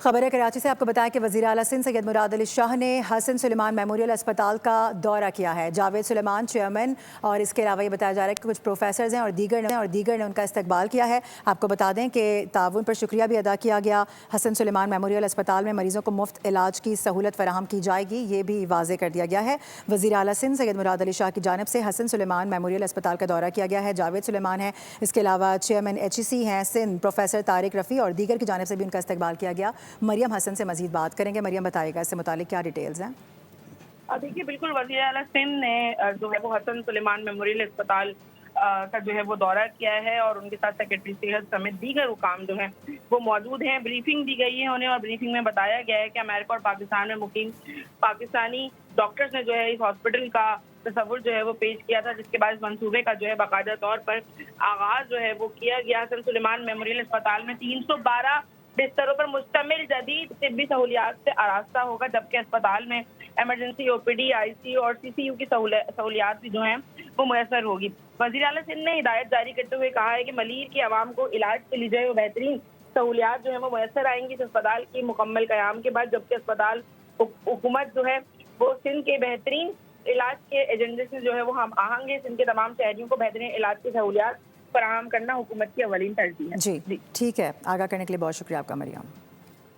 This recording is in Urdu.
خبر ہے کراچی سے، آپ کو بتایا کہ وزیر اعلیٰ سندھ سید مراد علی شاہ نے حسن سلیمان میموریل اسپتال کا دورہ کیا ہے۔ جاوید سلیمان چیئرمین اور اس کے علاوہ یہ بتایا جا رہا ہے کہ کچھ پروفیسرز ہیں اور دیگر نے ان کا استقبال کیا ہے۔ آپ کو بتا دیں کہ تعاون پر شکریہ بھی ادا کیا گیا۔ حسن سلیمان میموریل اسپتال میں مریضوں کو مفت علاج کی سہولت فراہم کی جائے گی، یہ بھی واضح کر دیا گیا ہے۔ وزیر اعلیٰ سندھ سید مراد علی شاہ کی جانب سے حسن سلیمان میموریل اسپتال کا دورہ کیا گیا ہے۔ جاوید سلیمان ہیں، اس کے علاوہ چیئرمین HEC ہیں سندھ پروفیسر طارق رفیع اور دیگر کی جانب سے بھی ان کا استقبال کیا گیا۔ مریم حسن سے مزید بات کریں گے۔ مریم بتائے گا اس سے متعلق کیا ڈیٹیلز ہیں؟ دیکھیے بالکل وزیر اعلیٰ سندھ نے جو ہے وہ حسن سلیمان میموریل اسپتال کا جو ہے وہ دورہ کیا ہے اور ان کے ساتھ سیکرٹری صحت سمیت دیگر حکام جو ہیں وہ موجود ہیں۔ بریفنگ دی گئی ہے انہیں اور بریفنگ میں بتایا گیا ہے کہ امریکہ اور پاکستان میں مقیم پاکستانی ڈاکٹرز نے جو ہے اس ہاسپٹل کا تصور جو ہے وہ پیش کیا تھا، جس کے بعد اس منصوبے کا جو ہے باقاعدہ طور پر آغاز جو ہے وہ کیا گیا۔ حسن سلیمان میموریل اسپتال میں 312 بستروں پر مشتمل جدید طبی سہولیات سے آراستہ ہوگا، جبکہ اسپتال میں ایمرجنسی OPD ICU اور CCU کی سہولیات بھی جو ہیں وہ میسر ہوگی۔ وزیر اعلیٰ سندھ نے ہدایت جاری کرتے ہوئے کہا ہے کہ ملیر کی عوام کو علاج کے لیے جو ہے وہ بہترین سہولیات جو ہیں وہ میسر آئیں گی اس اسپتال کی مکمل قیام کے بعد، جبکہ اسپتال حکومت جو ہے وہ سندھ کے بہترین علاج کے ایجنڈے سے جو ہے وہ ہم آہنگ ہے۔ سندھ کے تمام شہریوں کو بہترین علاج کی سہولیات فراہم کرنا حکومت کی اولین ترجیح ہے۔ جی ٹھیک ہے، آگاہ کرنے کے لیے بہت شکریہ آپ کا مریم۔